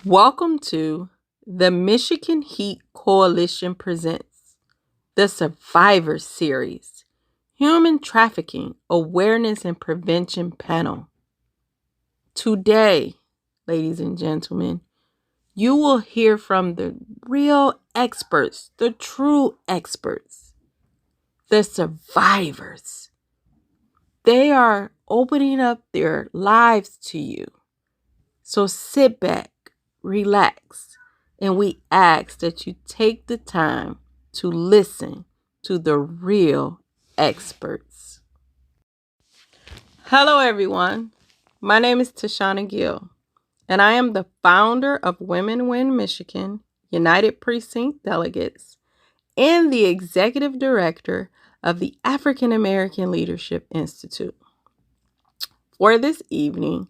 Welcome to the Michigan Heat Coalition presents the Survivor Series Human Trafficking Awareness and Prevention Panel. Today, ladies and gentlemen, you will hear from the real experts, the true experts, the survivors. They are opening up their lives to you. So sit back, relax, and we ask that you take the time to listen to the real experts. Hello, everyone. My name is Tashana Gill, and I am the founder of Women Win Michigan United Precinct Delegates and the executive director of the African American Leadership Institute. For this evening,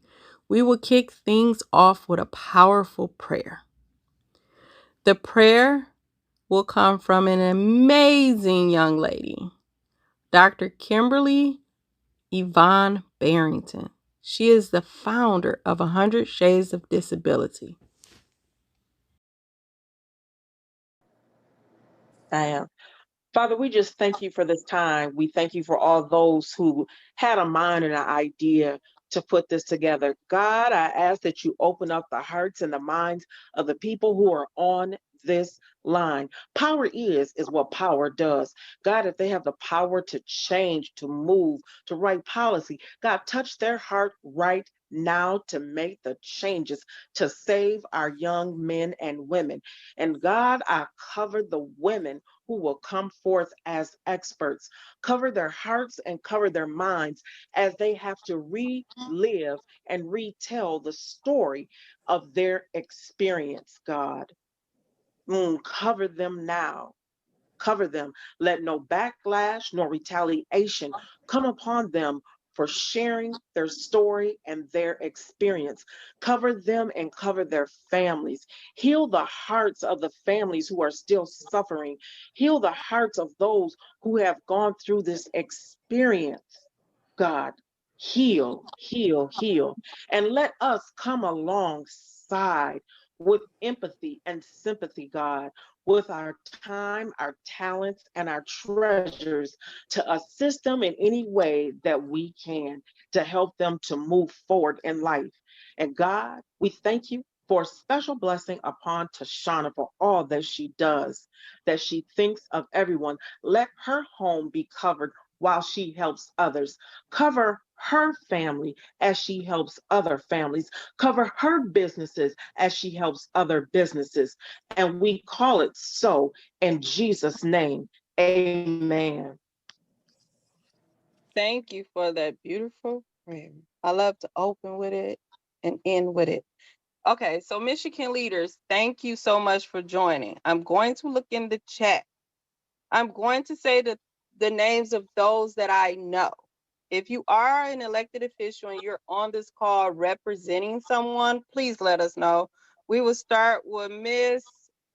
we will kick things off with a powerful prayer. The prayer will come from an amazing young lady, Dr. Kimberly Yvonne Barrington. She is the founder of 100 Shades of Disability. I am. Father, we just thank you for this time. We thank you for all those who had a mind and an idea to put this together. God, I ask that you open up the hearts and the minds of the people who are on this line. Power is what power does. God, if they have the power to change, to move, to write policy, God, touch their heart right now to make the changes to save our young men and women. And God, I cover the women who will come forth as experts. Cover their hearts and cover their minds as they have to relive and retell the story of their experience, God. Cover them now. Cover them. Let no backlash nor retaliation come upon them for sharing their story and their experience. Cover them and cover their families. Heal the hearts of the families who are still suffering. Heal the hearts of those who have gone through this experience. God, heal, heal, heal. And let us come alongside with empathy and sympathy, God, with our time, our talents, and our treasures to assist them in any way that we can to help them to move forward in life. And God, we thank you for a special blessing upon Tashana for all that she does, that she thinks of everyone. Let her home be covered while she helps others. Cover her family as she helps other families. Cover her businesses as she helps other businesses. And we call it so in Jesus' name. Amen. Thank you for that beautiful prayer. I love to open with it and end with it. Okay, so Michigan leaders, thank you so much for joining. I'm going to look in the chat. I'm going to say the names of those that I know. If you are an elected official and you're on this call representing someone, please let us know. We will start with Miss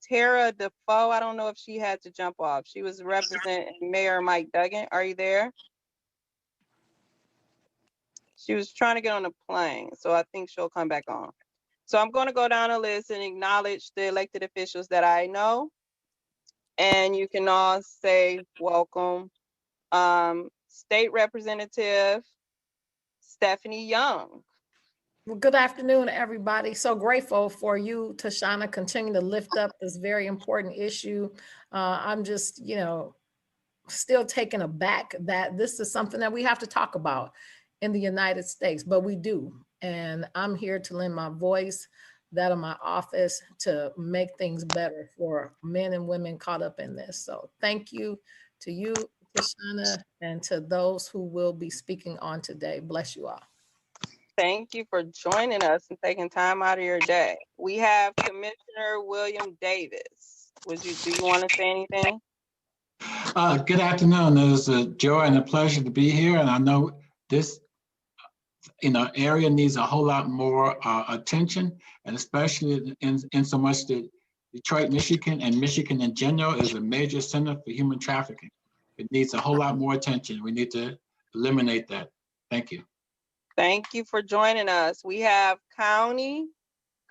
Tara Defoe. I don't know if she had to jump off. She was representing Mayor Mike Duggan. Are you there? She was trying to get on a plane, so I think she'll come back on. So I'm going to go down the list and acknowledge the elected officials that I know. And you can all say welcome. State Representative Stephanie Young. Well, good afternoon, everybody. So grateful for you, Tashana, continue to lift up this very important issue. I'm just, still taken aback that this is something that we have to talk about in the United States, but we do. And I'm here to lend my voice, that of my office, to make things better for men and women caught up in this. So thank you to you, Tashana, and to those who will be speaking on today. Bless you all. Thank you for joining us and taking time out of your day. We have Commissioner William Davis. Do you want to say anything? Good afternoon. It is a joy and a pleasure to be here. And I know this area needs a whole lot more attention, and especially in so much that Detroit, Michigan, and Michigan in general is a major center for human trafficking. It needs a whole lot more attention. We need to eliminate that. Thank you. Thank you for joining us. We have County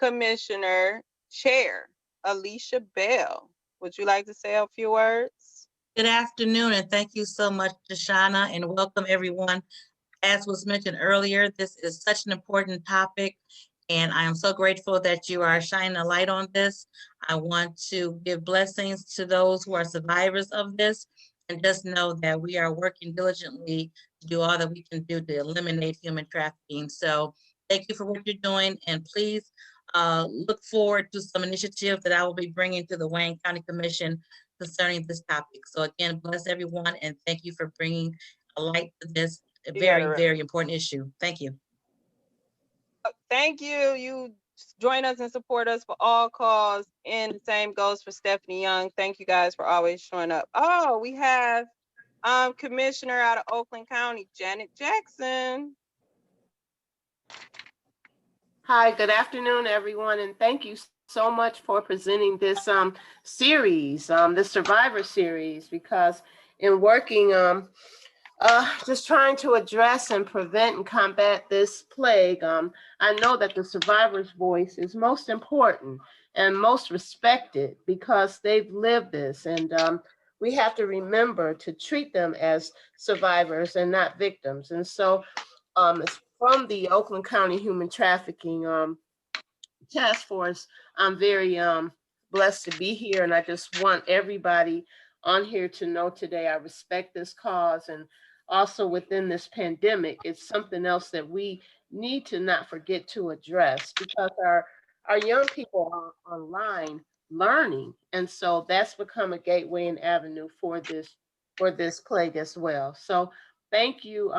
Commissioner Chair, Alicia Bell. Would you like to say a few words? Good afternoon, and thank you so much, Shoshana, and welcome everyone. As was mentioned earlier, this is such an important topic, and I am so grateful that you are shining a light on this. I want to give blessings to those who are survivors of this, and just know that we are working diligently to do all that we can do to eliminate human trafficking. So thank you for what you're doing, and please look forward to some initiatives that I will be bringing to the Wayne County Commission concerning this topic. So again, bless everyone, and thank you for bringing a light to this very important issue. Thank you. Thank you. You join us and support us for all cause. And the same goes for Stephanie Young. Thank you guys for always showing up. Oh, we have Commissioner out of Oakland County, Janet Jackson. Hi, good afternoon, everyone, and thank you so much for presenting this series, the Survivor series, because in working just trying to address and prevent and combat this plague, I know that the survivor's voice is most important and most respected because they've lived this, and we have to remember to treat them as survivors and not victims. And so it's from the Oakland County Human Trafficking Task Force. I'm very blessed to be here, and I just want everybody on here to know today I respect this cause. And also within this pandemic, it's something else that we need to not forget to address, because our young people are online learning, and so that's become a gateway and avenue for this plague as well. So thank you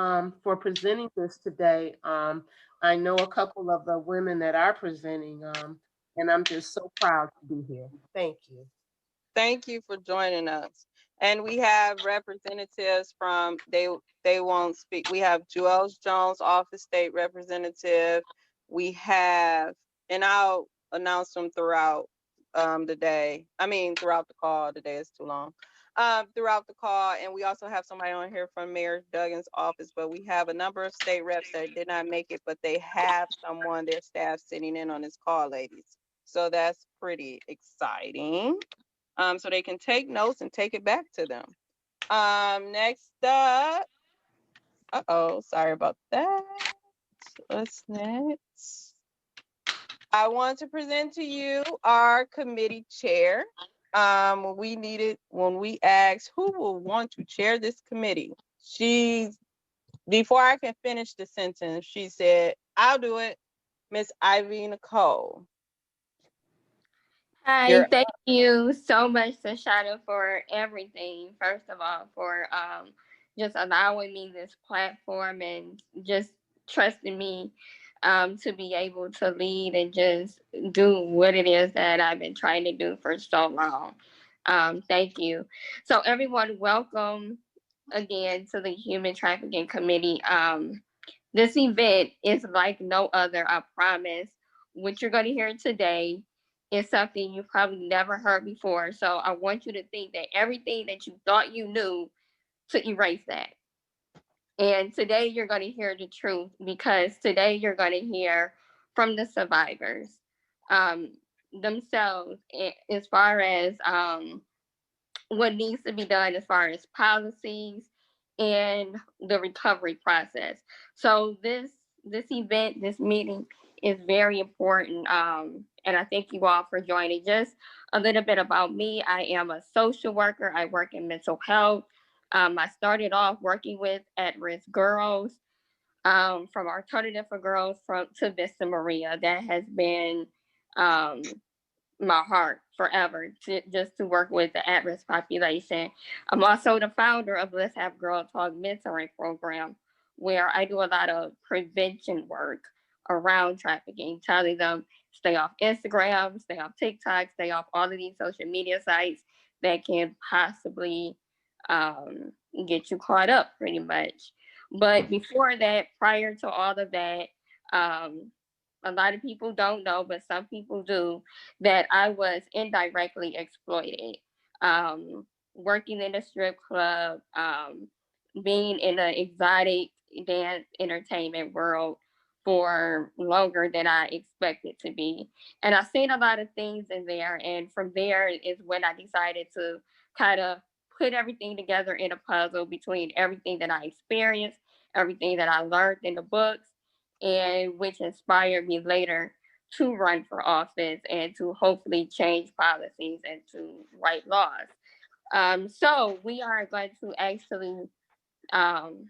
for presenting this today. I know a couple of the women that are presenting, and I'm just so proud to be here. Thank you. Thank you for joining us. And we have representatives from they won't speak. We have Joel Jones, Office State Representative. We have, and I'll announce them throughout the day. I mean, throughout the call. The day is too long. Throughout the call, and we also have somebody on here from Mayor Duggan's office. But we have a number of state reps that did not make it, but they have someone, their staff, sitting in on this call, ladies. So that's pretty exciting. So they can take notes and take it back to them. Next up, sorry about that. What's next? I want to present to you our committee chair. When we asked who will want to chair this committee, before I can finish the sentence, she said, "I'll do it, Miss Ivy Nicole." Hi, thank you so much, Shoshana, for everything. First of all, for just allowing me this platform and just trusting me to be able to lead and just do what it is that I've been trying to do for so long. Thank you. So everyone, welcome again to the Human Trafficking Committee. This event is like no other, I promise. What you're going to hear today is something you've probably never heard before. So I want you to think that everything that you thought you knew, to erase that. And today you're going to hear the truth, because today you're going to hear from the survivors themselves, as far as what needs to be done as far as policies and the recovery process. So this event, this meeting is very important. And I thank you all for joining. Just a little bit about me. I am a social worker. I work in mental health. I started off working with at-risk girls, from Alternative for Girls to Vista Maria. That has been my heart forever, just to work with the at-risk population. I'm also the founder of Let's Have Girl Talk mentoring program, where I do a lot of prevention work around trafficking, telling them stay off Instagram, stay off TikTok, stay off all of these social media sites that can possibly get you caught up, pretty much. But before that, prior to all of that, a lot of people don't know, but some people do, that I was indirectly exploited. Working in a strip club, being in the exotic dance entertainment world, for longer than I expected to be. And I seen a lot of things in there. And from there is when I decided to kind of put everything together in a puzzle between everything that I experienced, everything that I learned in the books, and which inspired me later to run for office and to hopefully change policies and to write laws. So we are going to actually um,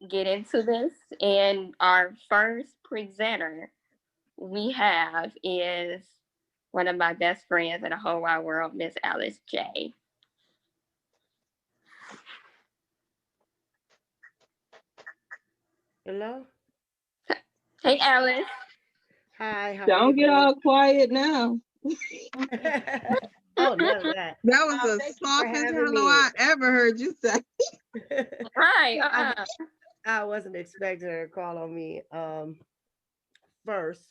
get into this. And our first presenter we have is one of my best friends in the whole wide world, Miss Alice J. Hello? Hey, Alice. Hi, how are you Don't get doing? all quiet now. Oh, none of that. That was the Thank you for softest having hello me. I ever heard you say. Right. I wasn't expecting her to call on me. First,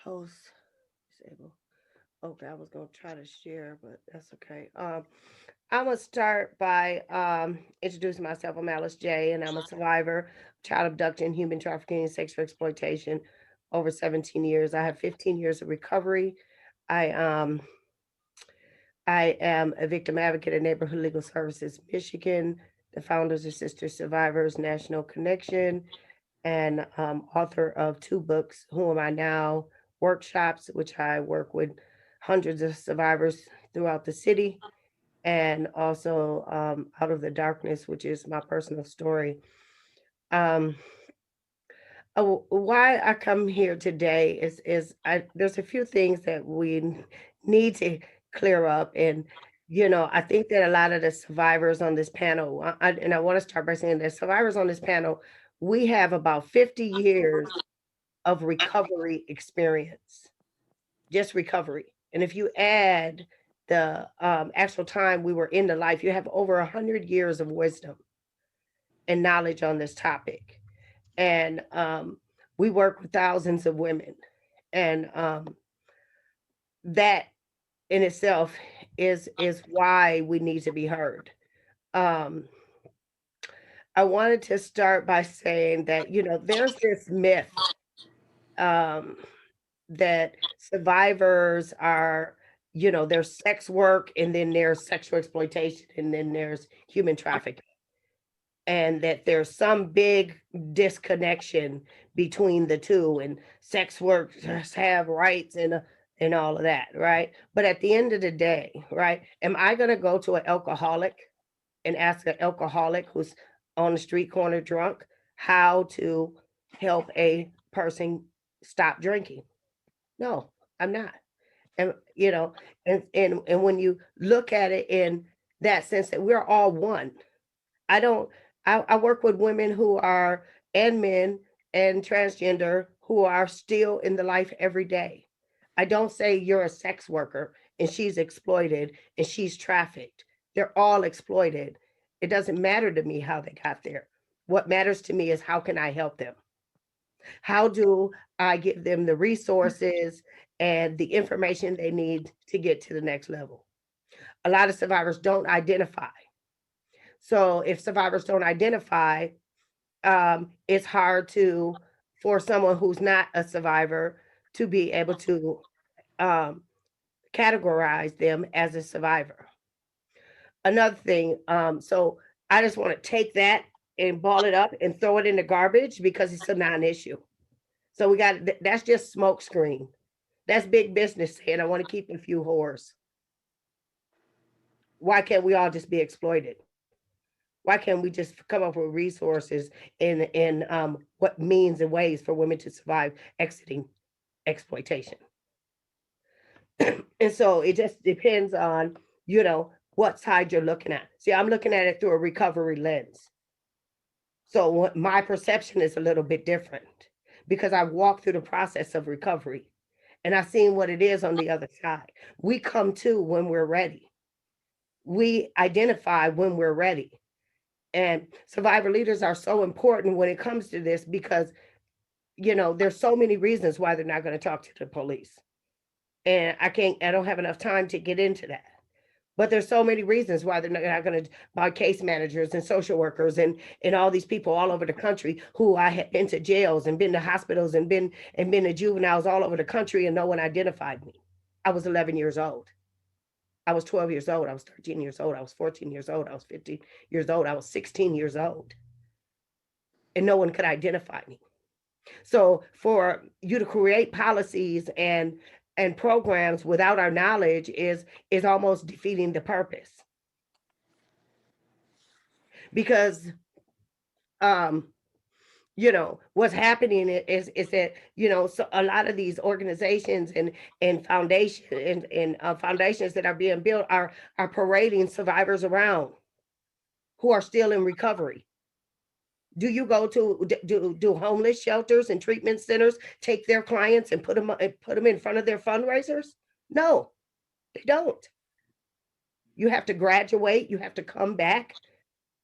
host disable. Okay, I was gonna try to share, but that's okay. I'm gonna start by introducing myself. I'm Alice J, and I'm a survivor of child abduction, human trafficking, and sexual exploitation. Over 17 years. I have 15 years of recovery. I um I am a victim advocate at Neighborhood Legal Services Michigan, the founders of Sister Survivors National Connection, and author of two books, Who Am I Now? Workshops, which I work with hundreds of survivors throughout the city, and also Out of the Darkness, which is my personal story. Um, why I come here today is there's a few things that we need to clear up, and I think that a lot of the survivors on this panel, and I want to start by saying that survivors on this panel, we have about 50 years of recovery experience, just recovery, and if you add the actual time we were in the life, you have over 100 years of wisdom and knowledge on this topic, and we work with thousands of women, and that in itself is why we need to be heard. um I wanted to start by saying that there's this myth um that survivors are, there's sex work, and then there's sexual exploitation, and then there's human trafficking, and that there's some big disconnection between the two, and sex workers have rights and all of that, right? But at the end of the day, right, am I going to go to an alcoholic and ask an alcoholic who's on the street corner drunk how to help a person stop drinking? No, I'm not. And and when you look at it in that sense, that we're all one. I don't I work with women who are, and men, and transgender, who are still in the life every day. I don't say you're a sex worker and she's exploited and she's trafficked. They're all exploited. It doesn't matter to me how they got there. What matters to me is how can I help them? How do I give them the resources and the information they need to get to the next level? A lot of survivors don't identify. So if survivors don't identify, it's hard to for someone who's not a survivor to be able to um, categorize them as a survivor. Another thing, so I just want to take that and ball it up and throw it in the garbage because it's a non-issue. So we got that's just smoke screen. That's big business saying I want to keep a few whores. Why can't we all just be exploited? Why can't we just come up with resources and what means and ways for women to survive exiting exploitation? And so it just depends on what side you're looking at. See, I'm looking at it through a recovery lens. So my perception is a little bit different because I walked through the process of recovery and I've seen what it is on the other side. We come to when we're ready. We identify when we're ready. And survivor leaders are so important when it comes to this because, there's so many reasons why they're not going to talk to the police. And I don't have enough time to get into that. But there's so many reasons why they're not going to buy case managers and social workers and all these people all over the country who I had been to jails and been to hospitals and been to juveniles all over the country and no one identified me. I was 11 years old. I was 12 years old. I was 13 years old. I was 14 years old. I was 15 years old. I was 16 years old. And no one could identify me. So for you to create policies and programs without our knowledge is almost defeating the purpose. Because what's happening is that so a lot of these organizations and foundations that are being built are parading survivors around who are still in recovery. Do you go to do homeless shelters and treatment centers take their clients and put them in front of their fundraisers? No, they don't. You have to graduate, you have to come back.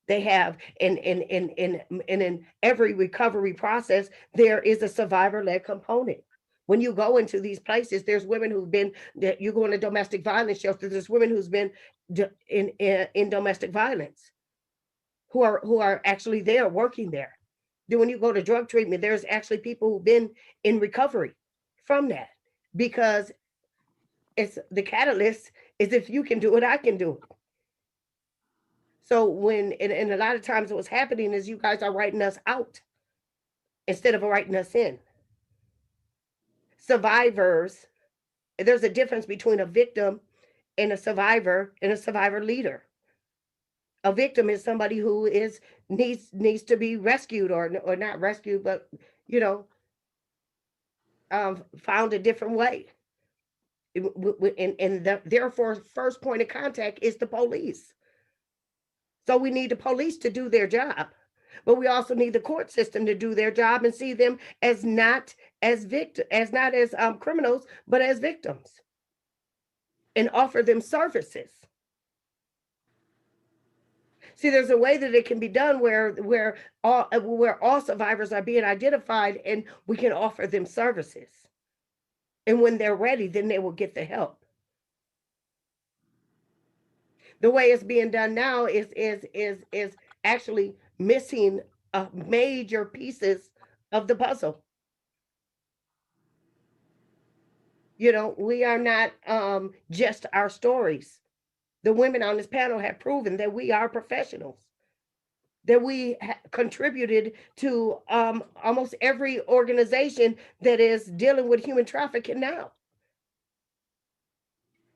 They have in every recovery process, there is a survivor-led component. When you go into these places, there's women who've been, you go in a domestic violence shelter, there's women who's been in domestic violence who are actually there working there. Then when you go to drug treatment, there's actually people who've been in recovery from that, because it's the catalyst is if you can do it, I can do it. So and a lot of times what's happening is you guys are writing us out instead of writing us in. Survivors, there's a difference between a victim and a survivor leader. A victim is somebody who needs to be rescued or not rescued, but found a different way. And therefore, first point of contact is the police. So we need the police to do their job, but we also need the court system to do their job and see them as not as criminals, but as victims, and offer them services. See, there's a way that it can be done where all survivors are being identified and we can offer them services. And when they're ready, then they will get the help. The way it's being done now is actually missing major pieces of the puzzle. We are not just our stories. The women on this panel have proven that we are professionals, that we contributed to almost every organization that is dealing with human trafficking now.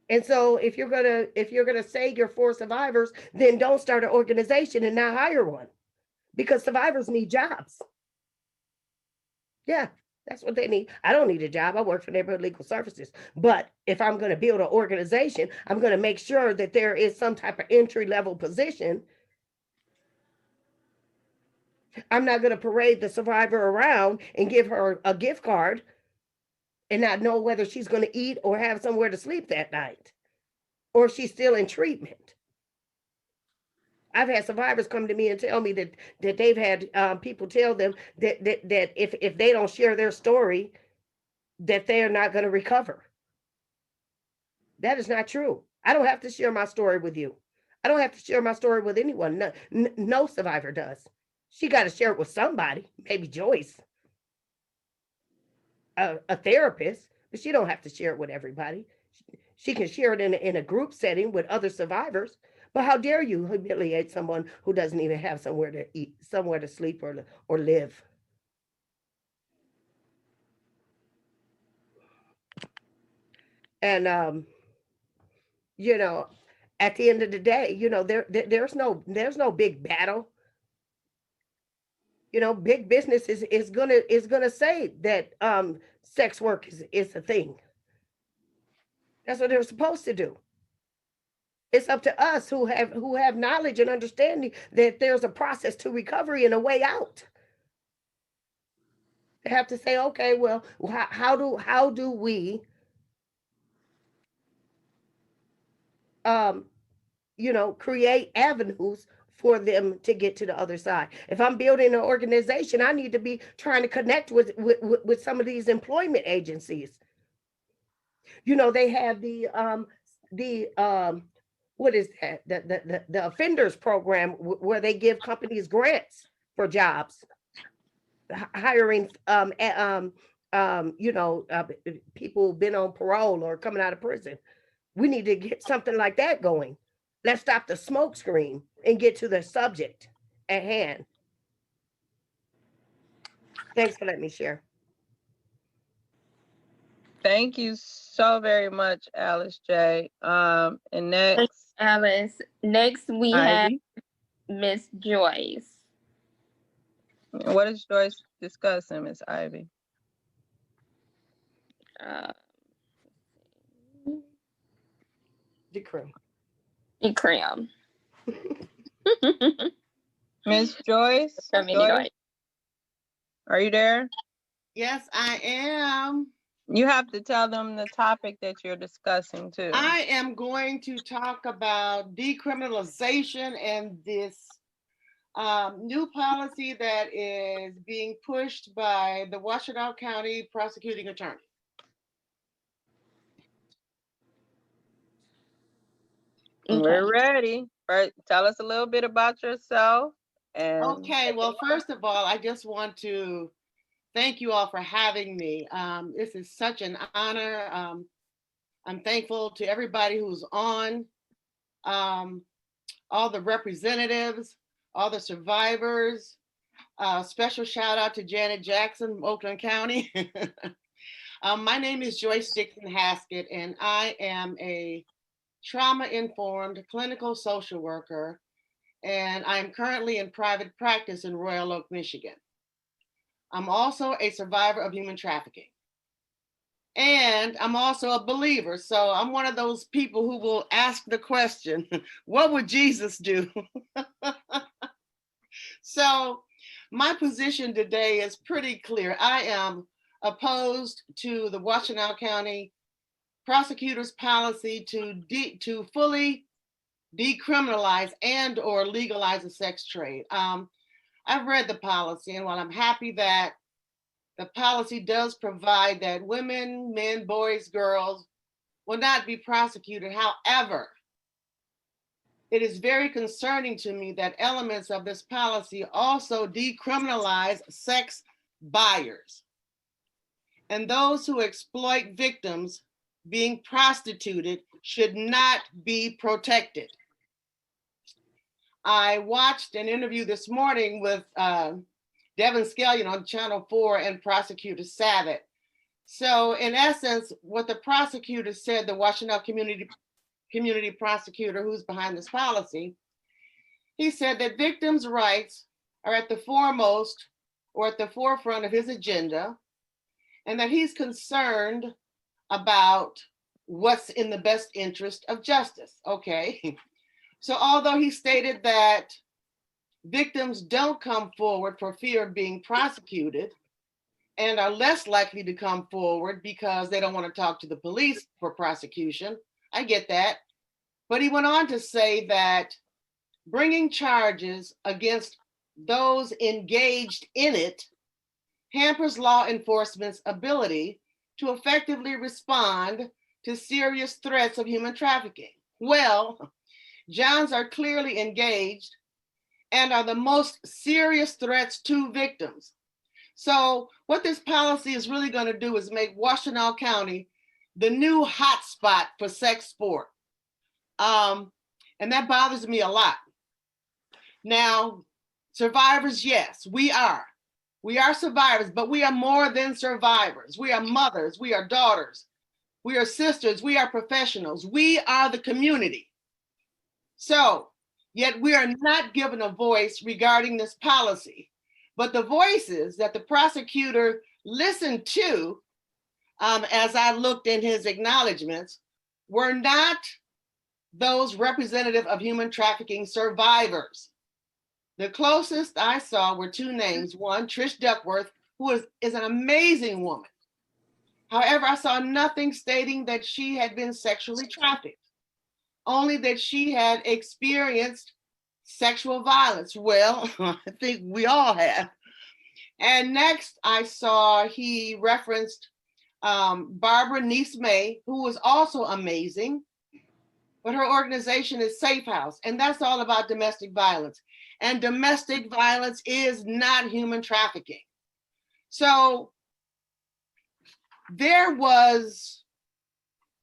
And so if you're gonna say you're for survivors, then don't start an organization and not hire one, because survivors need jobs. Yeah, that's what they need. I don't need a job. I work for Neighborhood Legal Services. But if I'm going to build an organization, I'm going to make sure that there is some type of entry-level position. I'm not going to parade the survivor around and give her a gift card and not know whether she's going to eat or have somewhere to sleep that night, or if she's still in treatment. I've had survivors come to me and tell me that they've had people tell them that if they don't share their story, that they are not going to recover. That is not true. I don't have to share my story with you. I don't have to share my story with anyone. No survivor does. She got to share it with somebody, maybe Joyce, a therapist, but she don't have to share it with everybody. She can share it in a group setting with other survivors. But how dare you humiliate someone who doesn't even have somewhere to eat, somewhere to sleep or live? And at the end of the day, there's no big battle. Big business is gonna say that sex work is a thing. That's what they're supposed to do. It's up to us who have knowledge and understanding that there's a process to recovery and a way out. They have to say, okay, well, how do we create avenues for them to get to the other side. If I'm building an organization, I need to be trying to connect with some of these employment agencies. They have the what is that? The offenders program where they give companies grants for jobs, hiring people been on parole or coming out of prison. We need to get something like that going. Let's stop the smoke screen and get to the subject at hand. Thanks for letting me share. Thank you so very much, Alice J. And next, Thanks, Alice. Next, we have Ivy. Miss Joyce. What is Joyce discussing, Miss Ivy? Decrim. Decrim. Miss Joyce? Joyce? Are you there? Yes, I am. You have to tell them the topic that you're discussing too. I am going to talk about decriminalization and this new policy that is being pushed by the Washtenaw County prosecuting attorney. Okay. We're ready. Right. Tell us a little bit about yourself. Okay, well, first of all, I just want to thank you all for having me. This is such an honor. I'm thankful to everybody who's on, all the representatives, all the survivors. Special shout out to Janet Jackson, Oakland County. My name is Joyce Dixon Haskett, and I am a trauma-informed clinical social worker, and I am currently in private practice in Royal Oak, Michigan. I'm also a survivor of human trafficking. And I'm also a believer. So I'm one of those people who will ask the question, what would Jesus do? So my position today is pretty clear. I am opposed to the Washtenaw County prosecutor's policy to fully decriminalize and or legalize the sex trade. I've read the policy, and while I'm happy that the policy does provide that women, men, boys, girls will not be prosecuted. However, it is very concerning to me that elements of this policy also decriminalize sex buyers and those who exploit victims being prostituted should not be protected. I watched an interview this morning with Devin Scallion on Channel 4 and Prosecutor Savitt. So in essence, what the prosecutor said, the Washtenaw community prosecutor who's behind this policy, he said that victims' rights are at the foremost or at the forefront of his agenda, and that he's concerned about what's in the best interest of justice. Okay. So although he stated that victims don't come forward for fear of being prosecuted and are less likely to come forward because they don't want to talk to the police for prosecution, I get that. But he went on to say that bringing charges against those engaged in it hampers law enforcement's ability to effectively respond to serious threats of human trafficking. Well, Johns are clearly engaged and are the most serious threats to victims. So what this policy is really going to do is make Washtenaw County the new hotspot for sex sport. And that bothers me a lot. Now, survivors, yes, we are. We are survivors, but we are more than survivors. We are mothers, we are daughters, we are sisters, we are professionals, we are the community. So, yet we are not given a voice regarding this policy. But the voices that the prosecutor listened to, as I looked in his acknowledgments, were not those representative of human trafficking survivors. The closest I saw were two names. One, Trish Duckworth, who is an amazing woman. However, I saw nothing stating that she had been sexually trafficked, only that she had experienced sexual violence. Well, I think we all have. And next I saw he referenced Barbara Niece May, who was also amazing. but her organization is Safe House, and that's all about domestic violence. And domestic violence is not human trafficking. So there was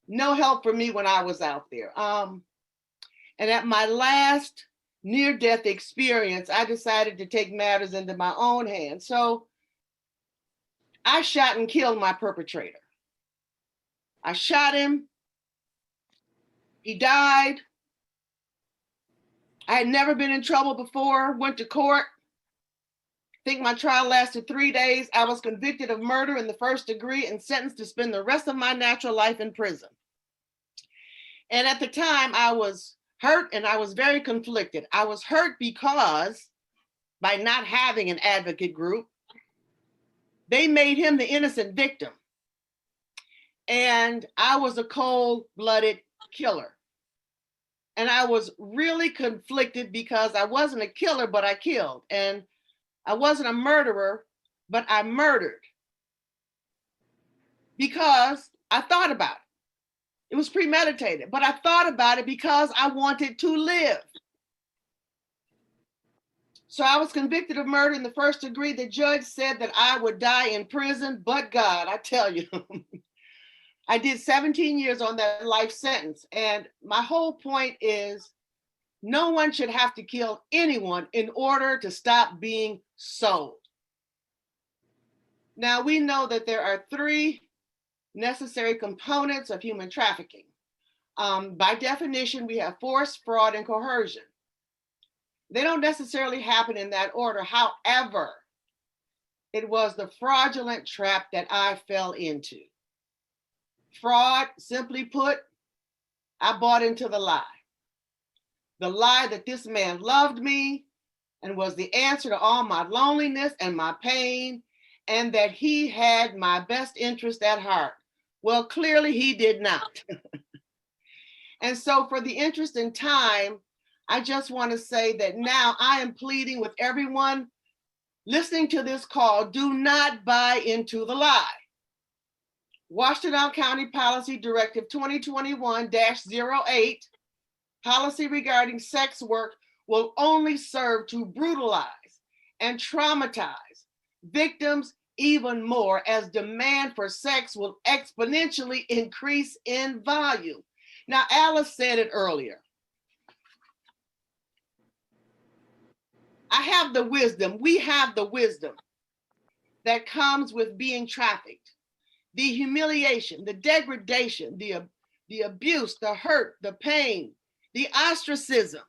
no help for me when I was out there. And at my last near-death experience, I decided to take matters into my own hands. So I shot and killed my perpetrator. I shot him. He died. I had never been in trouble before, went to court. I think my trial lasted 3 days. I was convicted of murder in the first degree and sentenced to spend the rest of my natural life in prison. And at the time, I was hurt and I was very conflicted. I was hurt because by not having an advocate group, they made him the innocent victim. And I was a cold-blooded killer. And I was really conflicted because I wasn't a killer, but I killed. And I wasn't a murderer, but I murdered. Because I thought about it. It was premeditated, but I thought about it because I wanted to live. So I was convicted of murder in the first degree. The judge said that I would die in prison, but God, I tell you, I did 17 years on that life sentence. And my whole point is no one should have to kill anyone in order to stop being sold. Now we know that there are 3 necessary components of human trafficking. By definition, we have force, fraud, and coercion. They don't necessarily happen in that order. However, it was the fraudulent trap that I fell into. Fraud, simply put, I bought into the lie. The lie that this man loved me and was the answer to all my loneliness and my pain, and that he had my best interest at heart. Well, clearly he did not. And so for the interest in time, I just want to say that now I am pleading with everyone listening to this call, do not buy into the lie. Washtenaw County Policy Directive 2021-08, policy regarding sex work, will only serve to brutalize and traumatize victims even more, as demand for sex will exponentially increase in volume. Now, Alice said it earlier. I have the wisdom, we have the wisdom that comes with being trafficked. The humiliation, the degradation, the abuse, the hurt, the pain, the ostracism.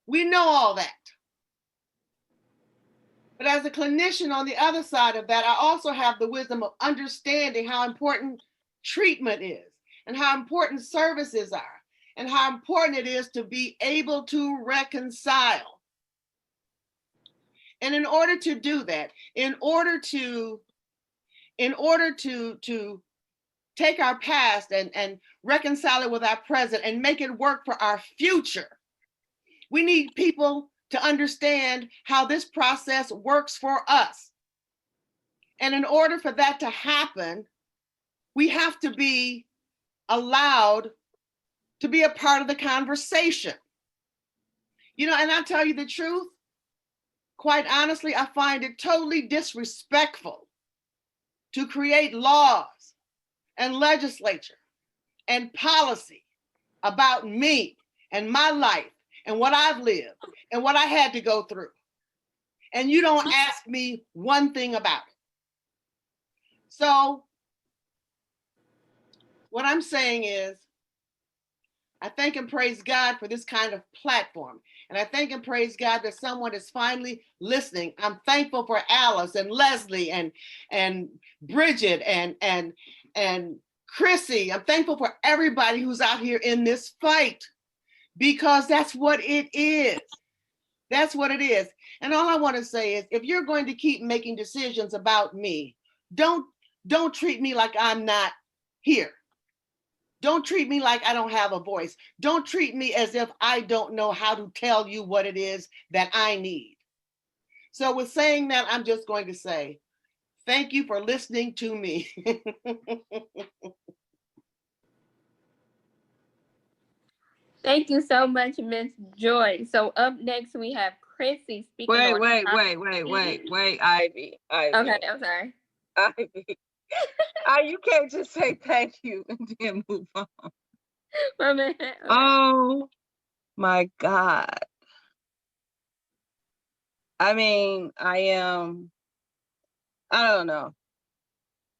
We know all that. But as a clinician on the other side of that, I also have the wisdom of understanding how important treatment is and how important services are and how important it is to be able to reconcile. And in order to do that, in order to take our past and reconcile it with our present and make it work for our future, we need people to understand how this process works for us. And in order for that to happen, we have to be allowed to be a part of the conversation. You know, and I'll tell you the truth, quite honestly, I find it totally disrespectful to create laws and legislature and policy about me and my life and what I've lived and what I had to go through. And you don't ask me one thing about it. So what I'm saying is, I thank and praise God for this kind of platform. And I thank and praise God that someone is finally listening. I'm thankful for Alice and Leslie and Bridget and Chrissy. I'm thankful for everybody who's out here in this fight, because that's what it is. That's what it is. And all I want to say is, if you're going to keep making decisions about me, don't treat me like I'm not here. Don't treat me like I don't have a voice. Don't treat me as if I don't know how to tell you what it is that I need. So with saying that, I'm just going to say, thank you for listening to me. Thank you so much, Miss Joy. So up next we have Chrissy speaking on. Wait, Ivy. Okay, I'm sorry. Ivy. You can't just say thank you and then move on. Okay. Oh my God. I mean, I don't know.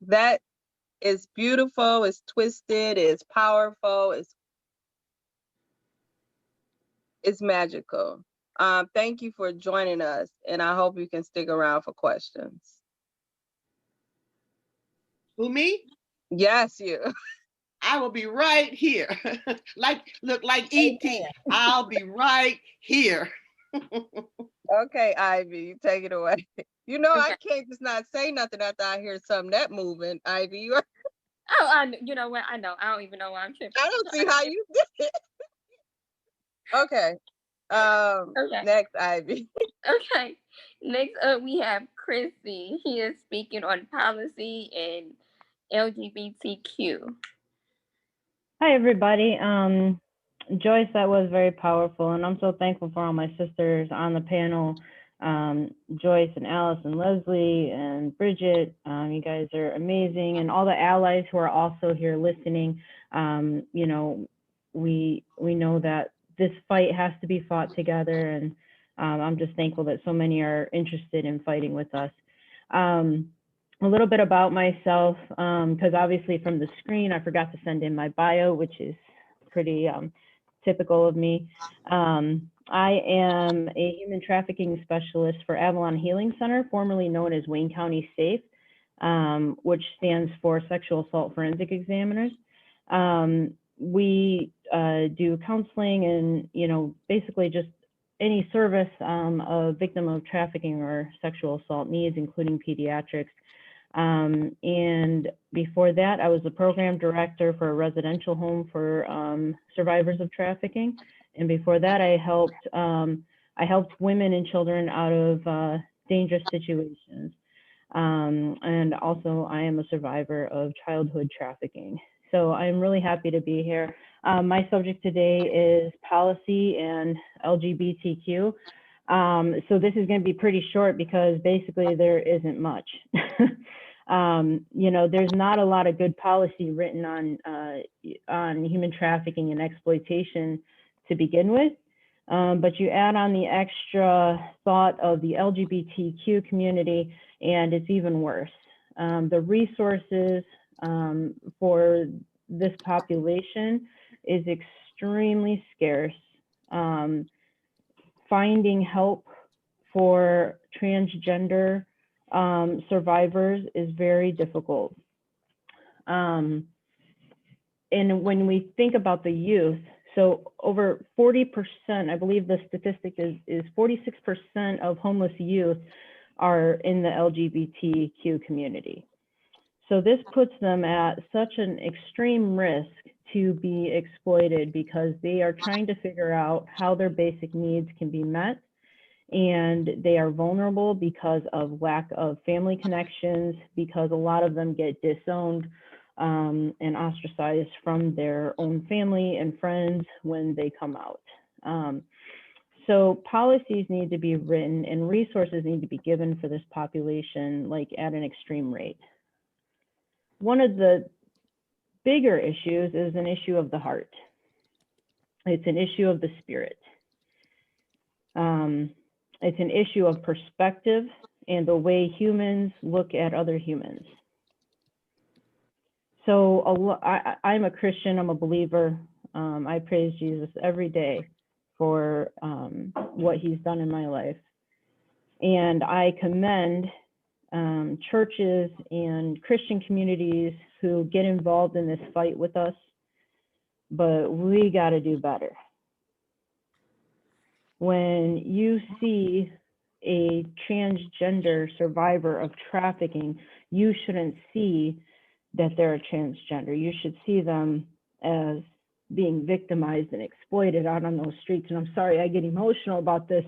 That is beautiful, it's twisted, it's powerful, it's magical. Thank you for joining us, and I hope you can stick around for questions. Who, me? Yes, you. I will be right here. Look like E.T. I'll be right here. Okay, Ivy, you take it away. You know, Okay. I can't just not say nothing after I hear something that moving, Ivy. You know what? I know. I don't even know why I'm tripping. I don't see how you did it. Okay. Okay. Next, Ivy. Okay. Next up, we have Chrissy. He is speaking on policy and LGBTQ. Hi, everybody. Joyce, that was very powerful, and I'm so thankful for all my sisters on the panel, Joyce and Alice and Leslie and Bridget. You guys are amazing, and all the allies who are also here listening. You know, we know that this fight has to be fought together, and I'm just thankful that so many are interested in fighting with us. A little bit about myself, because obviously from the screen, I forgot to send in my bio, which is pretty typical of me. I am a human trafficking specialist for Avalon Healing Center, formerly known as Wayne County SAFE, which stands for Sexual Assault Forensic Examiners. We do counseling and, you know, basically just any service a victim of trafficking or sexual assault needs, including pediatrics. And before that, I was the program director for a residential home for survivors of trafficking. And before that, I helped women and children out of dangerous situations. And also, I am a survivor of childhood trafficking. So I'm really happy to be here. My subject today is policy and LGBTQ. So this is going to be pretty short because basically there isn't much. You know, there's not a lot of good policy written on human trafficking and exploitation to begin with. But you add on the extra thought of the LGBTQ community, and it's even worse. The resources for this population is extremely scarce. Finding help for transgender survivors is very difficult. And when we think about the youth, so over 40%, I believe the statistic is 46% of homeless youth are in the LGBTQ community. So this puts them at such an extreme risk to be exploited because they are trying to figure out how their basic needs can be met. And they are vulnerable because of lack of family connections, because a lot of them get disowned and ostracized from their own family and friends when they come out. So policies need to be written and resources need to be given for this population, like at an extreme rate. One of the bigger issues is an issue of the heart. It's an issue of the spirit. It's an issue of perspective and the way humans look at other humans. So I'm a Christian, I'm a believer. I praise Jesus every day for what he's done in my life. And I commend churches and Christian communities who get involved in this fight with us, but we got to do better. When you see a transgender survivor of trafficking, you shouldn't see that they're a transgender. You should see them as being victimized and exploited out on those streets. And I'm sorry I get emotional about this,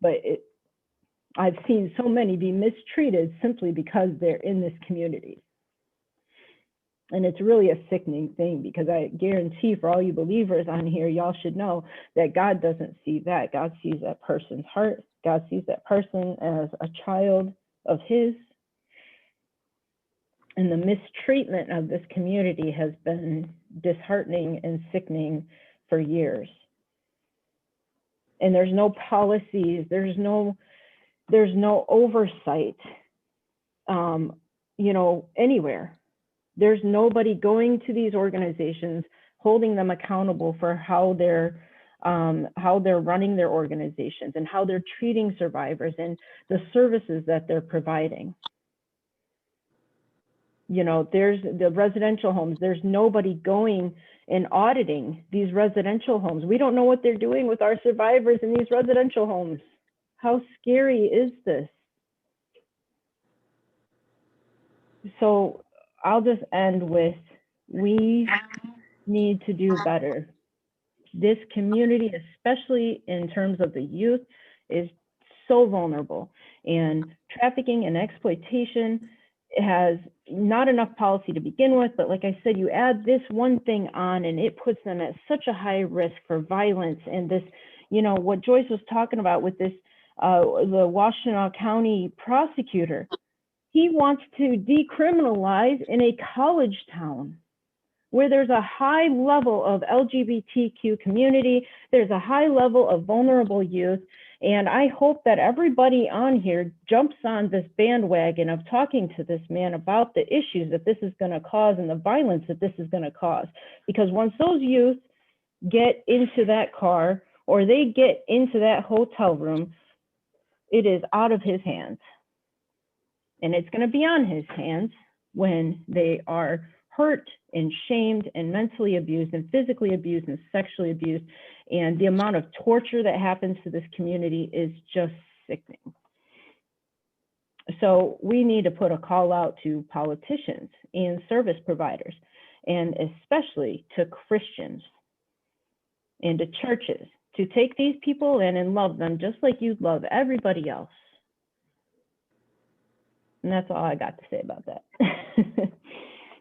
but I've seen so many be mistreated simply because they're in this community. And it's really a sickening thing, because I guarantee for all you believers on here, y'all should know that God doesn't see that. God sees that person's heart. God sees that person as a child of his. And the mistreatment of this community has been disheartening and sickening for years. And there's no policies, there's no oversight, anywhere. There's nobody going to these organizations, holding them accountable for how they're running their organizations and how they're treating survivors and the services that they're providing. There's the residential homes. There's nobody going and auditing these residential homes. We don't know what they're doing with our survivors in these residential homes. How scary is this? So I'll just end with, we need to do better. This community, especially in terms of the youth, is so vulnerable, and trafficking and exploitation has not enough policy to begin with, but like I said, you add this one thing on and it puts them at such a high risk for violence. And this, what Joyce was talking about with this, the Washtenaw County prosecutor, he wants to decriminalize in a college town where there's a high level of LGBTQ community, there's a high level of vulnerable youth. And I hope that everybody on here jumps on this bandwagon of talking to this man about the issues that this is going to cause and the violence that this is going to cause. Because once those youth get into that car or they get into that hotel room, it is out of his hands. And it's going to be on his hands when they are hurt and shamed and mentally abused and physically abused and sexually abused. And the amount of torture that happens to this community is just sickening. So we need to put a call out to politicians and service providers, and especially to Christians and to churches, to take these people in and love them just like you'd love everybody else. And that's all I got to say about that.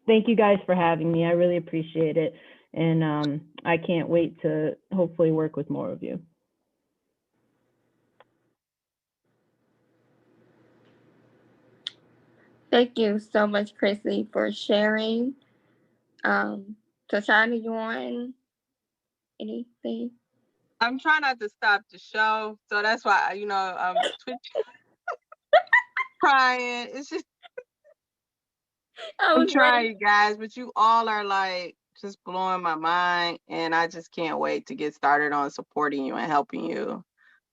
Thank you guys for having me. I really appreciate it. And I can't wait to hopefully work with more of you. Thank you so much, Chrissy, for sharing. Tashana, you want anything? I'm trying not to stop the show, so that's why I'm crying. It's just I'm trying, you guys, but you all are like just blowing my mind, and I just can't wait to get started on supporting you and helping you.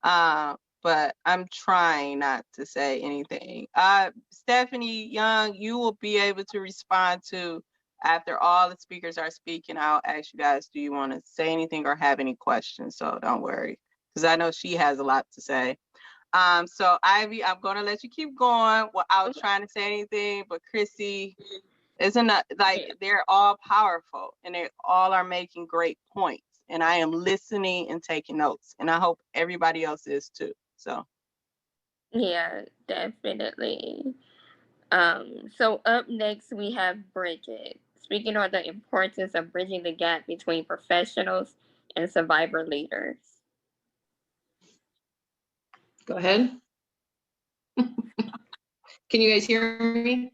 But I'm trying not to say anything. Stephanie Young, you will be able to respond to after all the speakers are speaking. I'll ask you guys, do you want to say anything or have any questions? So don't worry, because I know she has a lot to say. So Ivy, I'm gonna let you keep going without trying to say anything, but Chrissy, isn't like they're all powerful and they all are making great points, and I am listening and taking notes, and I hope everybody else is too. So yeah, definitely. So up next we have Bridget, speaking on the importance of bridging the gap between professionals and survivor leaders. Go ahead. Can you guys hear me?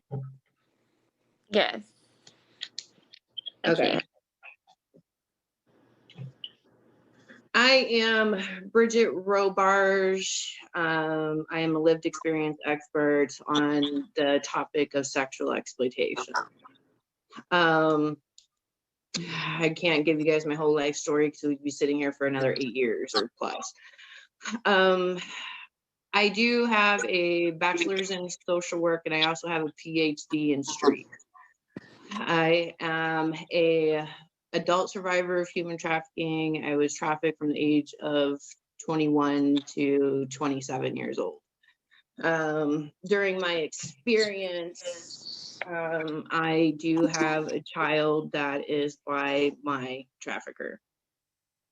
Yes. Okay. I am Bridget Robarge. I am a lived experience expert on the topic of sexual exploitation. I can't give you guys my whole life story because we'd be sitting here for another 8 years or plus. I do have a bachelor's in social work, and I also have a PhD in street. I am a adult survivor of human trafficking. I was trafficked from the age of 21 to 27 years old. During my experience, I do have a child that is by my trafficker,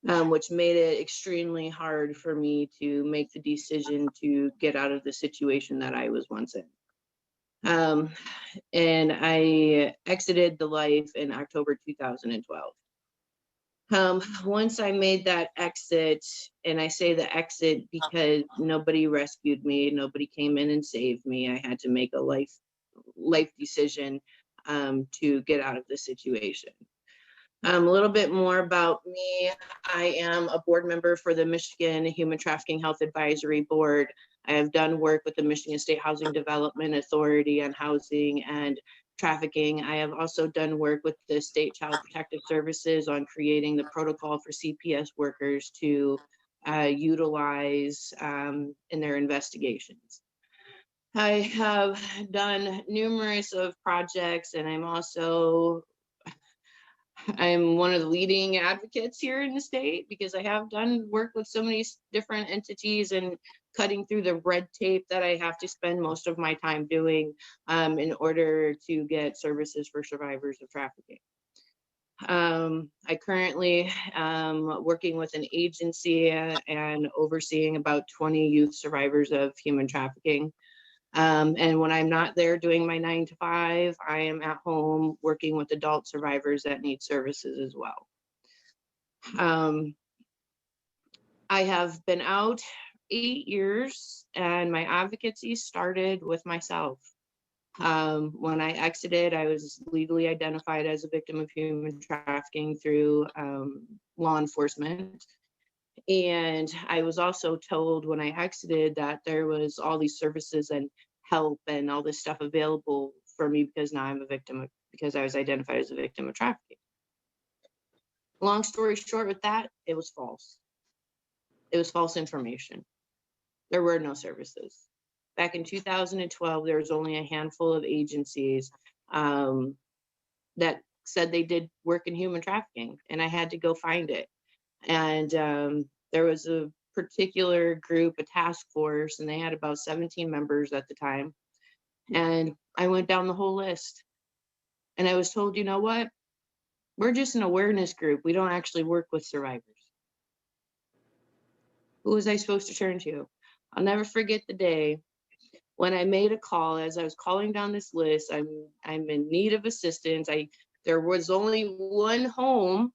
which made it extremely hard for me to make the decision to get out of the situation that I was once in. And I exited the life in October 2012. Once I made that exit, and I say the exit because nobody rescued me, nobody came in and saved me. I had to make a life decision to get out of the situation. A little bit more about me. I am a board member for the Michigan Human Trafficking Health Advisory Board. I have done work with the Michigan State Housing Development Authority on housing and trafficking. I have also done work with the State Child Protective Services on creating the protocol for CPS workers to utilize in their investigations. I have done numerous of projects, and I'm one of the leading advocates here in the state because I have done work with so many different entities and cutting through the red tape that I have to spend most of my time doing in order to get services for survivors of trafficking. I currently am working with an agency and overseeing about 20 youth survivors of human trafficking. And when I'm not there doing my 9 to 5, I am at home working with adult survivors that need services as well. I have been out 8 years, and my advocacy started with myself. When I exited, I was legally identified as a victim of human trafficking through law enforcement. And I was also told when I exited that there was all these services and help and all this stuff available for me because now I'm a victim because I was identified as a victim of trafficking. Long story short with that, it was false. It was false information. There were no services. Back in 2012, there was only a handful of agencies that said they did work in human trafficking, and I had to go find it. And there was a particular group, a task force, and they had about 17 members at the time. And I went down the whole list, and I was told, you know what? We're just an awareness group. We don't actually work with survivors. Who was I supposed to turn to? I'll never forget the day when I made a call. As I was calling down this list, I'm in need of assistance. There was only one home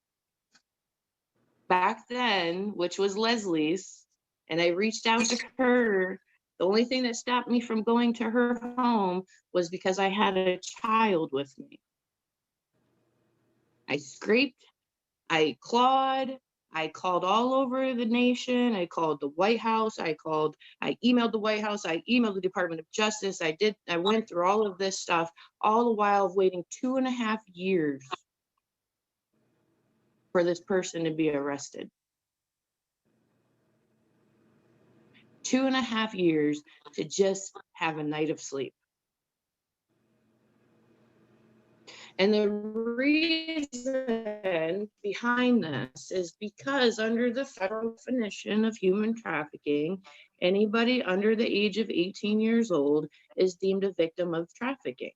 back then, which was Leslie's, and I reached out to her. The only thing that stopped me from going to her home was because I had a child with me. I scraped, I clawed, I called all over the nation. I called the White House. I emailed the White House. I emailed the Department of Justice. I went through all of this stuff, all the while of waiting 2.5 years for this person to be arrested. 2.5 years to just have a night of sleep. And the reason behind this is because under the federal definition of human trafficking, anybody under the age of 18 years old is deemed a victim of trafficking.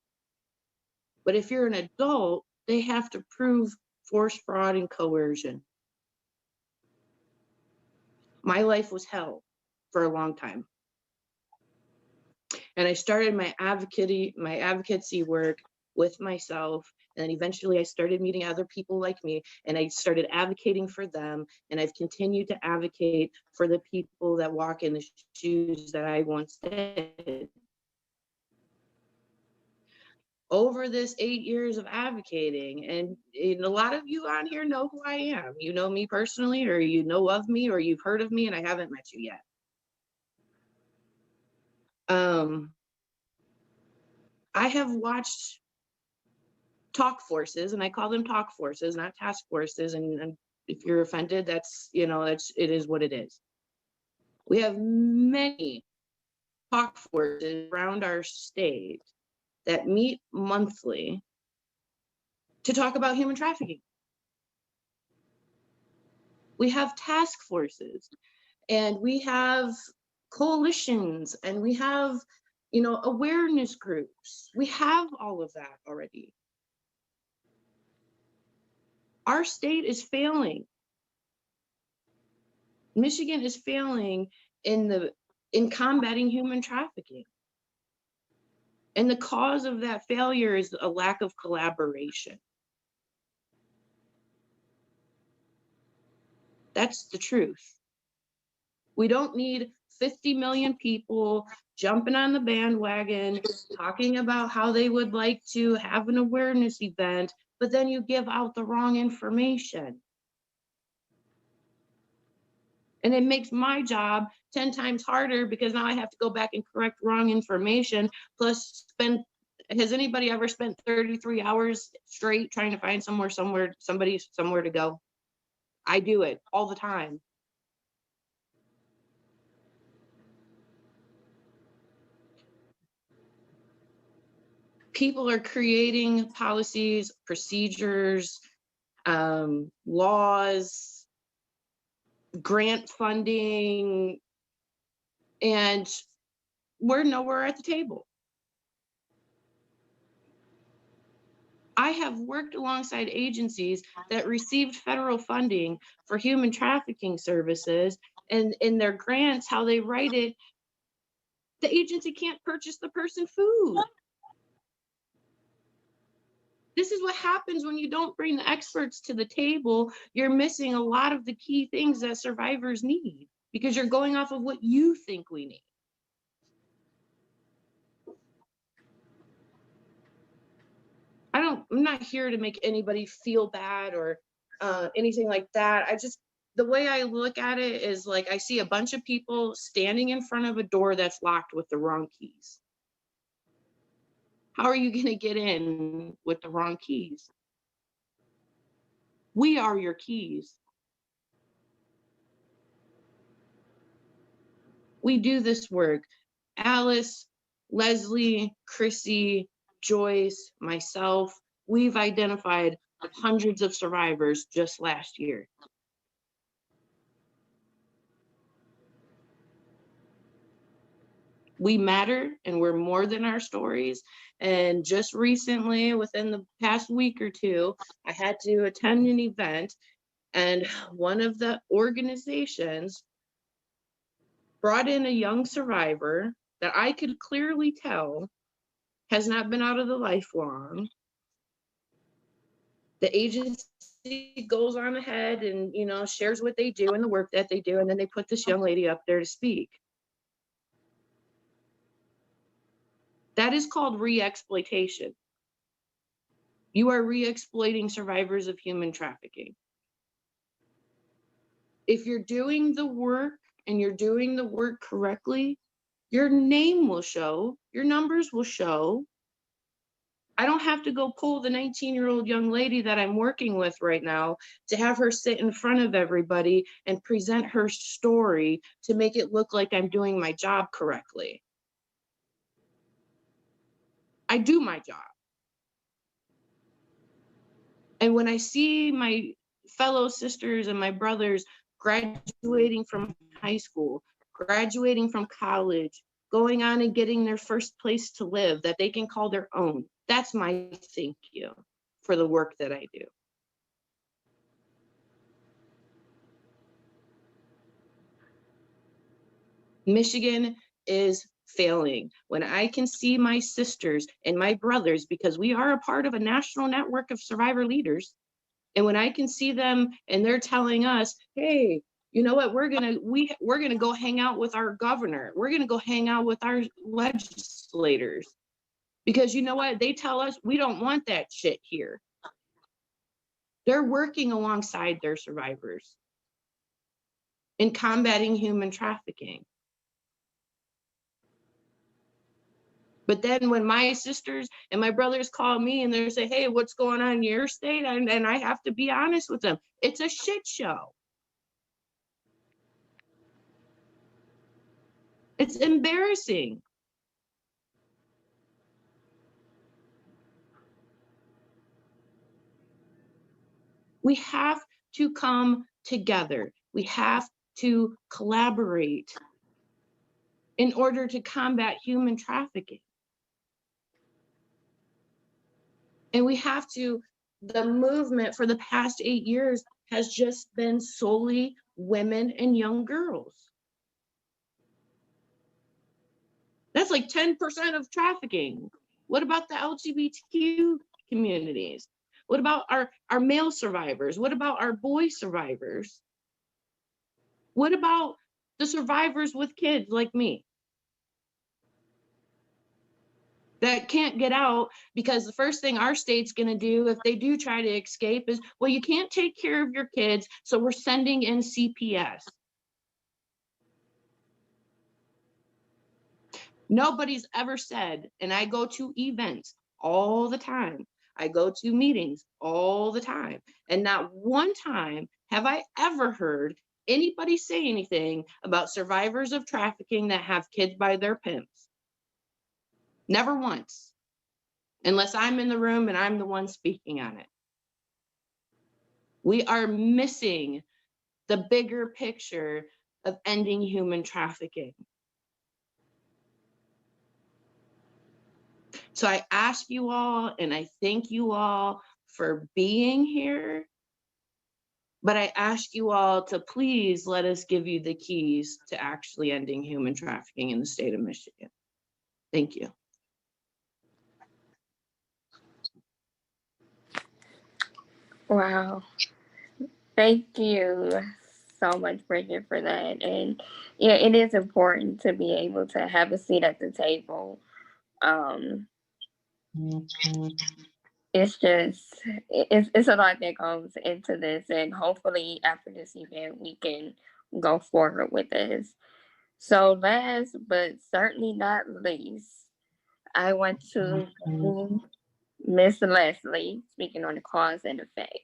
But if you're an adult, they have to prove force, fraud, and coercion. My life was hell for a long time. And I started my advocacy work with myself. And then eventually I started meeting other people like me, and I started advocating for them. And I've continued to advocate for the people that walk in the shoes that I once did. Over this 8 years of advocating, and a lot of you on here know who I am. You know me personally, or you know of me, or you've heard of me, and I haven't met you yet. I have watched talk forces, and I call them talk forces, not task forces. And if you're offended, it is what it is. We have many talk forces around our state that meet monthly to talk about human trafficking. We have task forces, and we have coalitions, and we have, awareness groups. We have all of that already. Our state is failing. Michigan is failing in combating human trafficking. And the cause of that failure is a lack of collaboration. That's the truth. We don't need 50 million people jumping on the bandwagon, talking about how they would like to have an awareness event, but then you give out the wrong information. And it makes my job 10 times harder because now I have to go back and correct wrong information, plus has anybody ever spent 33 hours straight trying to find somewhere to go? I do it all the time. People are creating policies, procedures, laws, grant funding, and we're nowhere at the table. I have worked alongside agencies that received federal funding for human trafficking services, and in their grants, how they write it, the agency can't purchase the person food. This is what happens when you don't bring the experts to the table. You're missing a lot of the key things that survivors need because you're going off of what you think we need. I'm not here to make anybody feel bad or anything like that. The way I look at it is like I see a bunch of people standing in front of a door that's locked with the wrong keys. How are you going to get in with the wrong keys? We are your keys. We do this work. Alice, Leslie, Chrissy, Joyce, myself, we've identified hundreds of survivors just last year. We matter and we're more than our stories. And just recently, within the past week or two, I had to attend an event, and one of the organizations brought in a young survivor that I could clearly tell has not been out of the life long. The agency goes on ahead and, shares what they do and the work that they do, and then they put this young lady up there to speak. That is called re-exploitation. You are re-exploiting survivors of human trafficking. If you're doing the work and you're doing the work correctly, your name will show, your numbers will show. I don't have to go pull the 19-year-old young lady that I'm working with right now to have her sit in front of everybody and present her story to make it look like I'm doing my job correctly. I do my job. And when I see my fellow sisters and my brothers graduating from high school, graduating from college, going on and getting their first place to live that they can call their own, that's my thank you for the work that I do. Michigan is failing. When I can see my sisters and my brothers, because we are a part of a national network of survivor leaders, and when I can see them and they're telling us, hey, you know what, we're gonna go hang out with our governor, we're gonna go hang out with our legislators, because you know what, they tell us we don't want that shit here. They're working alongside their survivors in combating human trafficking. But then when my sisters and my brothers call me and they say, hey, what's going on in your state? And I have to be honest with them. It's a shit show. It's embarrassing. We have to come together. We have to collaborate in order to combat human trafficking. And we have to, the movement for the past 8 years has just been solely women and young girls. That's like 10% of trafficking. What about the LGBTQ communities? What about our male survivors? What about our boy survivors? What about the survivors with kids like me that can't get out because the first thing our state's going to do if they do try to escape is, well, you can't take care of your kids, so we're sending in CPS. Nobody's ever said, and I go to events all the time, I go to meetings all the time, and not one time have I ever heard anybody say anything about survivors of trafficking that have kids by their pimps. Never once, unless I'm in the room and I'm the one speaking on it. We are missing the bigger picture of ending human trafficking. So I ask you all, and I thank you all for being here, but I ask you all to please let us give you the keys to actually ending human trafficking in the state of Michigan. Thank you. Wow. Thank you so much, Bridget, for that. And yeah, it is important to be able to have a seat at the table. It's just it's a lot that goes into this, and hopefully after this event we can go forward with this. So last but certainly not least, I want to Miss Leslie speaking on the cause and effect.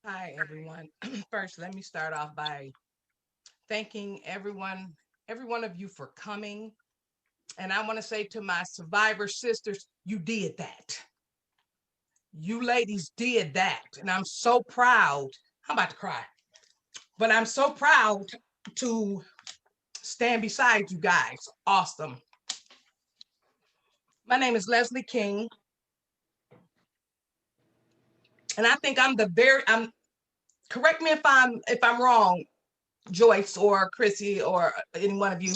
Hi, everyone. First, let me start off by thanking every one of you for coming. And I want to say to my survivor sisters, you did that. You ladies did that. And I'm so proud. I'm about to cry. But I'm so proud to stand beside you guys. Awesome. My name is Leslie King. And I think I'm correct me if I'm wrong, Joyce or Chrissy or any one of you,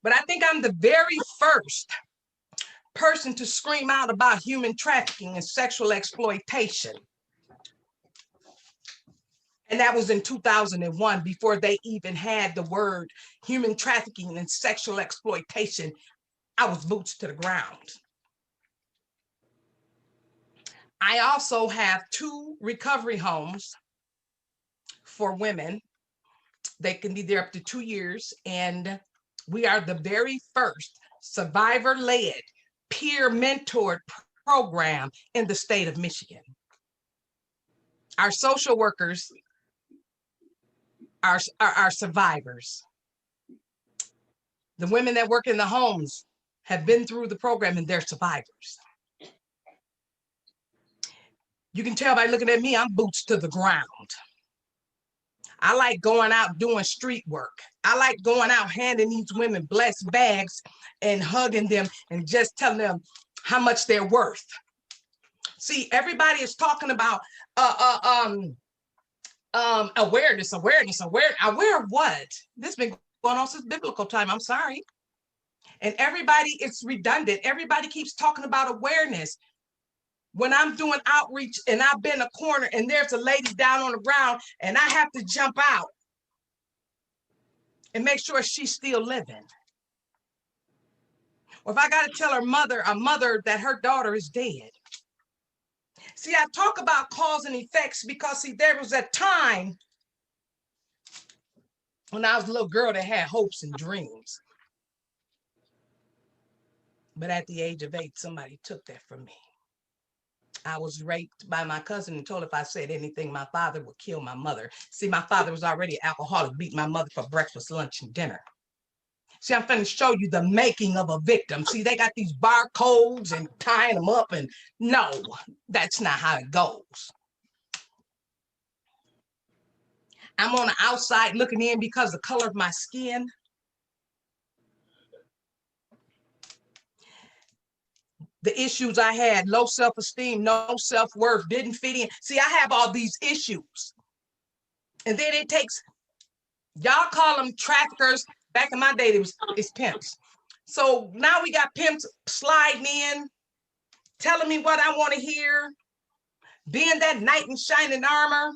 but I think I'm the very first person to scream out about human trafficking and sexual exploitation. And that was in 2001, before they even had the word human trafficking and sexual exploitation. I was boots to the ground. I also have 2 recovery homes for women. They can be there up to 2 years. And we are the very first survivor-led, peer-mentored program in the state of Michigan. Our social workers are survivors. The women that work in the homes have been through the program and they're survivors. You can tell by looking at me, I'm boots to the ground. I like going out doing street work. I like going out handing these women blessed bags and hugging them and just telling them how much they're worth. See, everybody is talking about awareness. Aware of what? This has been going on since biblical time. I'm sorry. And everybody, it's redundant. Everybody keeps talking about awareness. When I'm doing outreach and I've been a corner and there's a lady down on the ground and I have to jump out and make sure she's still living. Or if I got to tell a mother that her daughter is dead. See, I talk about cause and effects because, see, there was a time when I was a little girl that had hopes and dreams. But at the age of 8, somebody took that from me. I was raped by my cousin and told if I said anything, my father would kill my mother. See, my father was already an alcoholic, beat my mother for breakfast, lunch, and dinner. See, I'm going to show you the making of a victim. See, they got these barcodes and tying them up, and no, that's not how it goes. I'm on the outside looking in because the color of my skin. The issues I had, low self-esteem, no self-worth, didn't fit in. See, I have all these issues. And then it takes Y'all call them traffickers. Back in my day, it's pimps. So now we got pimps sliding in, telling me what I want to hear, being that knight in shining armor,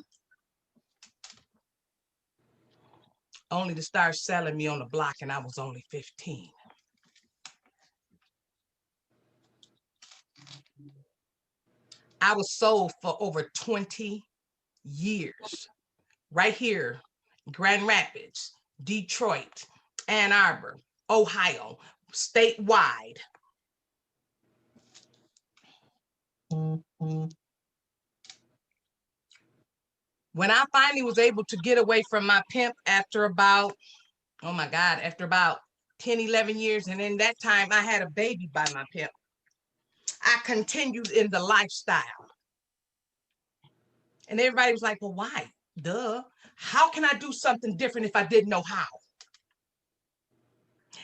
only to start selling me on the block, and I was only 15. I was sold for over 20 years, right here, Grand Rapids, Detroit, Ann Arbor, Ohio, statewide. When I finally was able to get away from my pimp after about, oh my God, after about 10, 11 years, and in that time I had a baby by my pimp, I continued in the lifestyle. And everybody was like, well, why? Duh. How can I do something different if I didn't know how?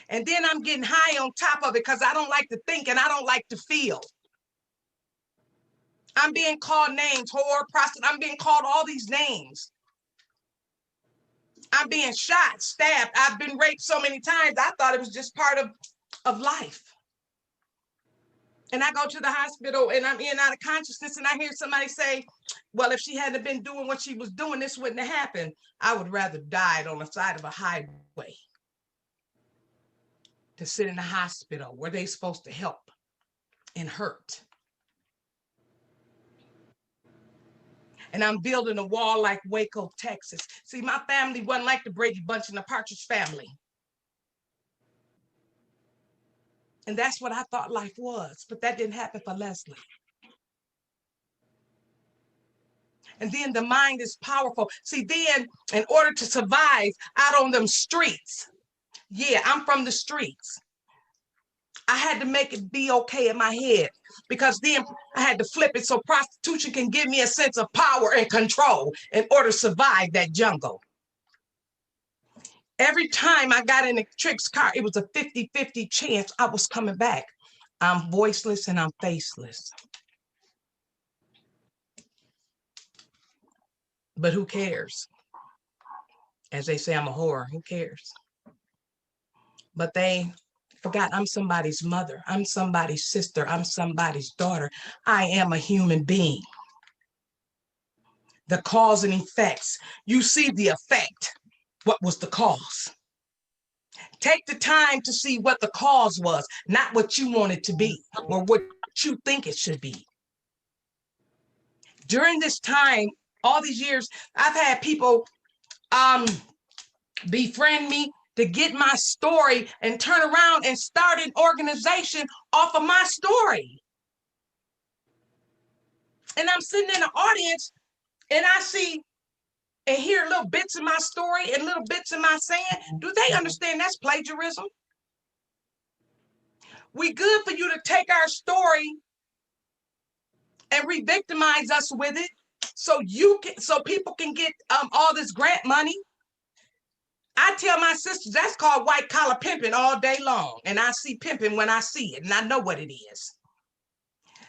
And then I'm getting high on top of it because I don't like to think and I don't like to feel. I'm being called names, whore, prostitute. I'm being called all these names. I'm being shot, stabbed. I've been raped so many times. I thought it was just part of life. And I go to the hospital and I'm in and out of consciousness and I hear somebody say, well, if she hadn't been doing what she was doing, this wouldn't have happened. I would rather die on the side of a highway to sit in the hospital where they're supposed to help and hurt. And I'm building a wall like Waco, Texas. See, my family wasn't like the Brady Bunch and the Partridge Family. And that's what I thought life was, but that didn't happen for Leslie. And then the mind is powerful. See, then in order to survive out on them streets, yeah, I'm from the streets. I had to make it be okay in my head because then I had to flip it so prostitution can give me a sense of power and control in order to survive that jungle. Every time I got in a Trick's car, it was a 50-50 chance I was coming back. I'm voiceless and I'm faceless. But who cares? As they say, I'm a whore. Who cares? But they forgot I'm somebody's mother. I'm somebody's sister. I'm somebody's daughter. I am a human being. The cause and effects. You see the effect. What was the cause? Take the time to see what the cause was, not what you want it to be or what you think it should be. During this time, all these years, I've had people befriend me to get my story and turn around and start an organization off of my story. And I'm sitting in the audience and I see and hear little bits of my story and little bits of my saying. Do they understand that's plagiarism? We good for you to take our story and re-victimize us with it so people can get all this grant money. I tell my sisters that's called white collar pimping all day long. And I see pimping when I see it and I know what it is.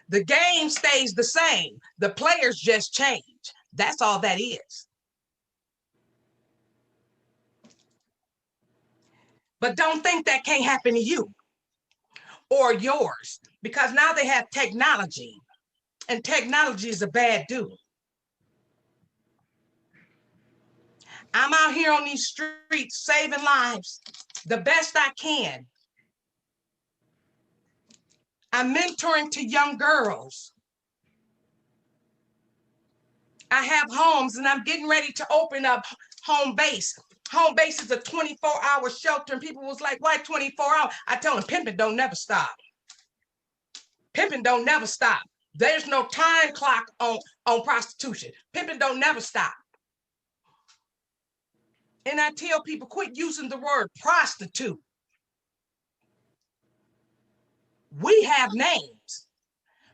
The game stays the same. The players just change. That's all that is. But don't think that can't happen to you or yours because now they have technology and technology is a bad dude. I'm out here on these streets saving lives the best I can. I'm mentoring to young girls. I have homes and I'm getting ready to open up home base. Home base is a 24-hour shelter and people was like, why 24 hours? I tell them pimping don't never stop. Pimping don't never stop. There's no time clock on prostitution. Pimping don't never stop. And I tell people, quit using the word prostitute. We have names.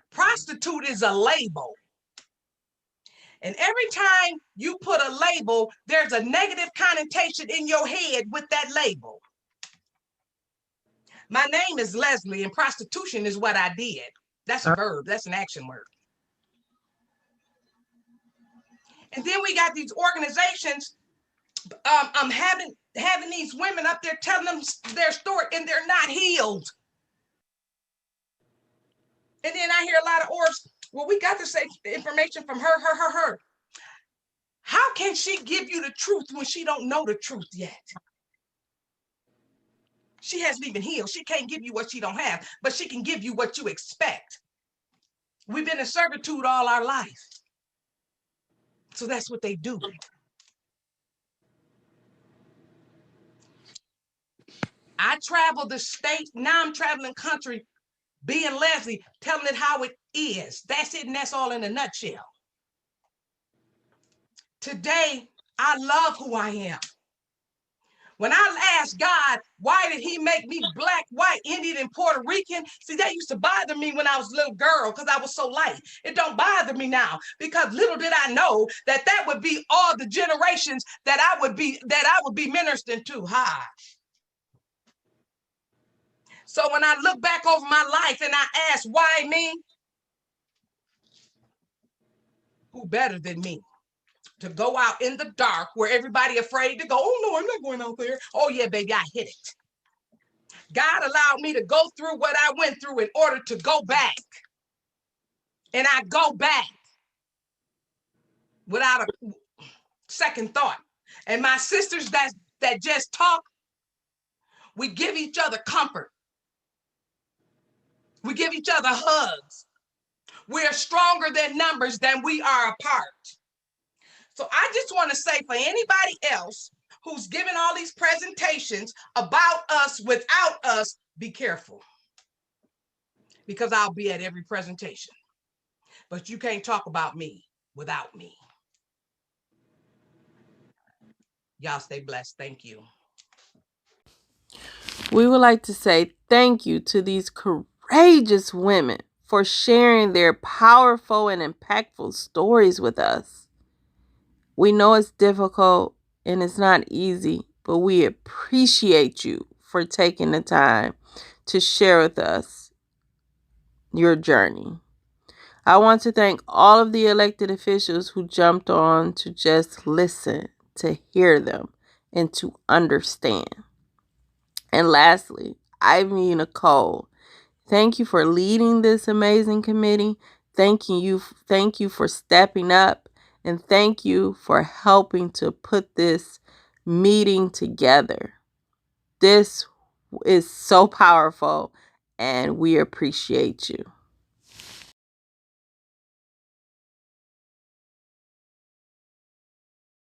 Prostitute is a label. And every time you put a label, there's a negative connotation in your head with that label. My name is Leslie and prostitution is what I did. That's a verb, that's an action word. And then we got these organizations having these women up there telling them their story and they're not healed. And then I hear a lot of orbs, well, we got to say information from her. How can she give you the truth when she don't know the truth yet? She hasn't even healed. She can't give you what she don't have, but she can give you what you expect. We've been in servitude all our life. So that's what they do. I traveled the state, now I'm traveling country, being Leslie, telling it how it is. That's it, and that's all in a nutshell. Today, I love who I am. When I asked God, why did he make me black, white, Indian, and Puerto Rican? See, that used to bother me when I was a little girl because I was so light. It don't bother me now because little did I know that that would be all the generations that I would be ministering to. Hi. So when I look back over my life and I ask, why me? Who better than me? To go out in the dark where everybody afraid to go. Oh no, I'm not going out there. Oh yeah, baby, I hit it. God allowed me to go through what I went through in order to go back. And I go back without a second thought. And my sisters that just talk, we give each other comfort. We give each other hugs. We're stronger than numbers than we are apart. So I just want to say for anybody else who's giving all these presentations about us without us, be careful. Because I'll be at every presentation. But you can't talk about me without me. Y'all stay blessed. Thank you. We would like to say thank you to these courageous women for sharing their powerful and impactful stories with us. We know it's difficult and it's not easy, but we appreciate you for taking the time to share with us your journey. I want to thank all of the elected officials who jumped on to just listen, to hear them, and to understand. And lastly, Ivy Nicole, thank you for leading this amazing committee. Thank you for stepping up, and thank you for helping to put this meeting together. This is so powerful, and we appreciate you.